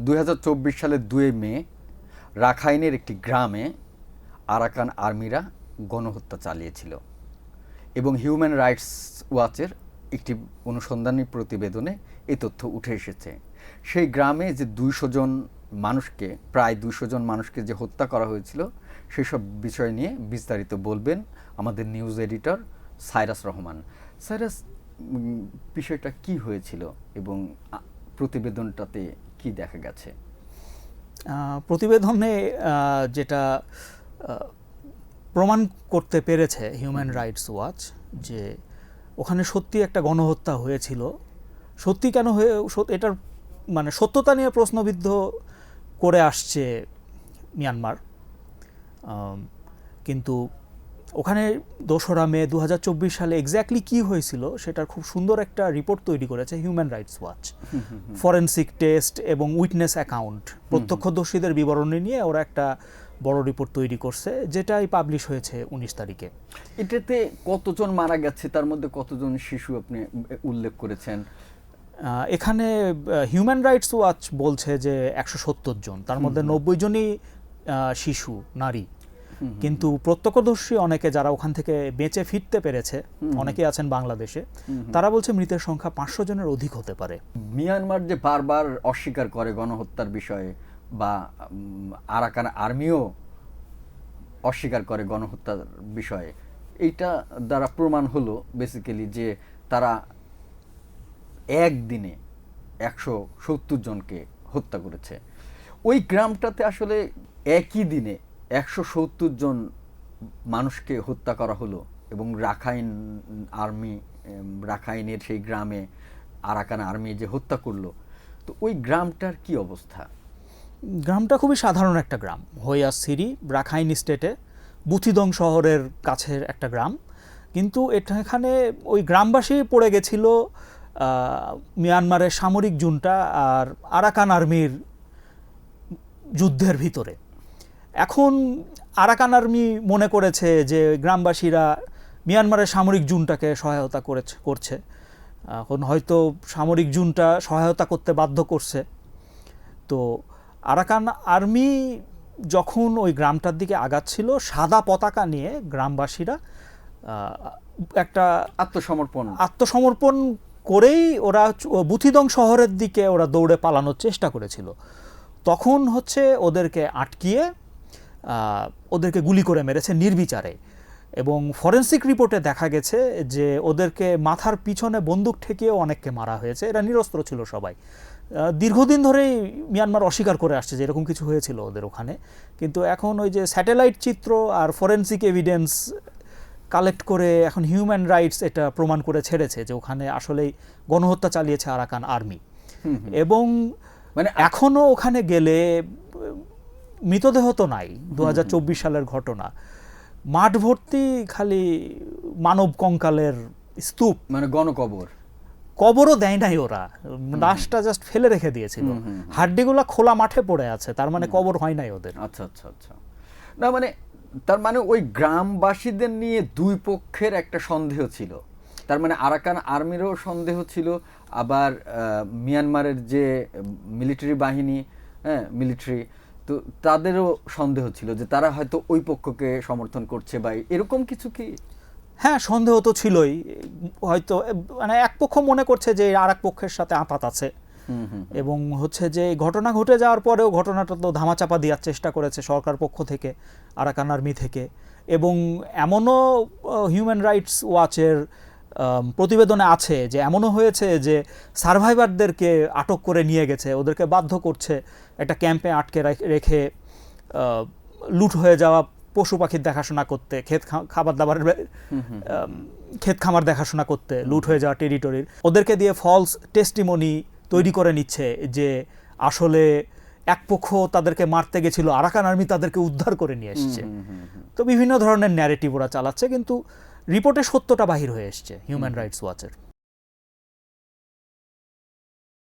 2024 সালের 2 মে রাখাইনের একটি গ্রামে আরাকান আর্মিরা গণহত্যা চালিয়েছিল এবং হিউম্যান রাইটস ওয়াচের একটি অনুসন্ধানী প্রতিবেদনে এই তথ্য উঠে এসেছে। সেই গ্রামে যে 200 জন মানুষকে, প্রায় 200 জন মানুষকে যে হত্যা করা হয়েছিল, সেই সব বিষয় নিয়ে বিস্তারিত বলবেন আমাদের news editor Cyrus Rahman. Cyrus, বিষয়টা কি হয়েছিল এবং প্রতিবেদনটাতে কি দেখা গেছে? প্রতিবেদনে যেটা প্রমাণ করতে পেরেছে হিউম্যান রাইটস ওয়াচ, যে ওখানে সত্যি একটা গণহত্যা হয়েছিল। সত্যি কেন হয়ে, এটার মানে সত্যতা নিয়ে প্রশ্নবিদ্ধ করে আসছে মিয়ানমার। কিন্তু ওখানে 2রা মে 2024 সালে এক্স্যাক্টলি কী হয়েছিল সেটার খুব সুন্দর একটা রিপোর্ট তৈরি করেছে human rights watch. Forensic test এবং উইটনেস অ্যাকাউন্ট, প্রত্যক্ষদর্শীদের বিবরণী নিয়ে ওরা একটা বড় রিপোর্ট তৈরি করছে, যেটাই পাবলিশ হয়েছে 19 তারিখে। এটাতে কতজন মারা গেছে, তার মধ্যে কতজন শিশু আপনি উল্লেখ করেছেন? এখানে হিউম্যান রাইটস ওয়াচ বলছে যে 170 জন, তার মধ্যে 90 জনই শিশু, নারী। কিন্তু প্রত্যক্ষদর্শী অনেকে যারা ওখান থেকে বেঁচে ফিরতে পেরেছে, অনেকেই আছেন বাংলাদেশে, তারা বলছে মৃতের সংখ্যা 500 জনের অধিক হতে পারে। মিয়ানমার যে বারবার অস্বীকার করে গণহত্যার বিষয়ে, বা আরাকান আর্মিও অস্বীকার করে গণহত্যার বিষয়ে, এইটা দ্বারা প্রমাণ হলো বেসিক্যালি যে তারা একদিনে 170 জনকে হত্যা করেছে। ওই গ্রামটাতে আসলে একই দিনে 170 জন মানুষকে হত্যা করা হলো এবং রাখাইনের সেই গ্রামে আরাকান আর্মি যে হত্যা করলো, তো ওই গ্রামটার কি অবস্থা? গ্রামটা খুবই সাধারণ একটা গ্রাম, হোয়া সিরি, রাখাইন স্টেটে বুথিদং শহরের কাছের একটা গ্রাম। কিন্তু এখানে ওই গ্রামবাসী পড়ে গেছিল মিয়ানমারের সামরিক জুনটা আর আরাকান আর্মির যুদ্ধের ভিতরে। এখন আরাকান আর্মি মনে করেছে যে গ্রামবাসীরা মিয়ানমারের সামরিক জুনটাকে সহায়তা করছে। এখন হয়তো সামরিক জুনটা সহায়তা করতে বাধ্য করছে। তো আরাকান আর্মি যখন ওই গ্রামটার দিকে আগাচ্ছিল, সাদা পতাকা নিয়ে গ্রামবাসীরা একটা আত্মসমর্পণ করেই ওরা বুথিদং শহরের দিকে ওরা দৌড়ে পালানোর চেষ্টা করেছিল। তখন ওদেরকে আটকিয়ে ওদেরকে গুলি করে মেরেছে নির্বিচারে। এবং ফরেনসিক রিপোর্টে দেখা গেছে যে ওদেরকে মাথার পিছনে বন্দুক ঠেকিয়েও অনেককে মারা হয়েছে। এরা নিরস্ত্র ছিল সবাই। দীর্ঘদিন ধরেই মিয়ানমার অস্বীকার করে আসছে যে এরকম কিছু হয়েছিল ওদের ওখানে। কিন্তু এখন ওই যে স্যাটেলাইট চিত্র আর ফরেনসিক এভিডেন্স কালেক্ট করে এখন হিউম্যান রাইটস এটা প্রমাণ করে ছেড়েছে যে ওখানে আসলেই গণহত্যা চালিয়েছে আরাকান আর্মি। এবং মানে এখনও ওখানে গেলে মৃতদেহ তো নাই, 2024 সালের ঘটনা, মাঠ ভর্তি খালি মানব কঙ্কালের স্তূপ, মানে কবরও দেয় নাই ওরা, লাশটা জাস্ট ফেলে রেখে দিয়েছিল। হাড্ডিগুলা খোলা মাঠে পড়ে আছে, তার মানে কবর হয় নাই ওদের। আচ্ছা আচ্ছা আচ্ছা। না মানে তার মানে ওই গ্রামবাসীদের নিয়ে দুই পক্ষের একটা সন্দেহ ছিল। তার মানে আরাকান আর্মিরও সন্দেহ ছিল, আবার মিয়ানমারের যে মিলিটারি বাহিনী, মিলিটারি, তো তাদেরও সন্দেহ ছিল যে তারা হয়তো ওই পক্ষকে সমর্থন করছে বা এরকম কিছু কি? হ্যাঁ, সন্দেহ তো ছিলই। হয়তো মানে এক পক্ষ মনে করছে যে আর এক পক্ষের সাথে আঁতাত আছে, এবং যে ঘটনা ঘটে যাওয়ার পরেও ঘটনাটা তো ধামাচাপা দেওয়ার চেষ্টা করেছে সরকার পক্ষ থেকে, আরাকান আর্মি থেকে। এবং এমনও হিউম্যান রাইটস ওয়াচের প্রতিবেদনে আছে যে এমনও হয়েছে যে সার্ভাইভারদেরকে আটক করে নিয়ে গেছে, ওদেরকে বাধ্য করছে একটা ক্যাম্পে আটকে রেখে লুট হয়ে যাওয়া পশু পাখির দেখাশোনা করতে, ক্ষেত খামার দেখাশোনা করতে, লুট হয়ে যাওয়া টেরিটরির। ওদেরকে দিয়ে ফলস টেস্টিমনি তৈরি করে নিচ্ছে যে আসলে এক পক্ষ তাদেরকে মারতে গেছিল, আরাকান আর্মি তাদেরকে উদ্ধার করে নিয়ে এসছে। তো বিভিন্ন ধরনের ন্যারেটিভ ওরা চালাচ্ছে, কিন্তু রিপোর্টে সত্যটা বাহির হয়ে এসছে হিউম্যান রাইটস ওয়াচের।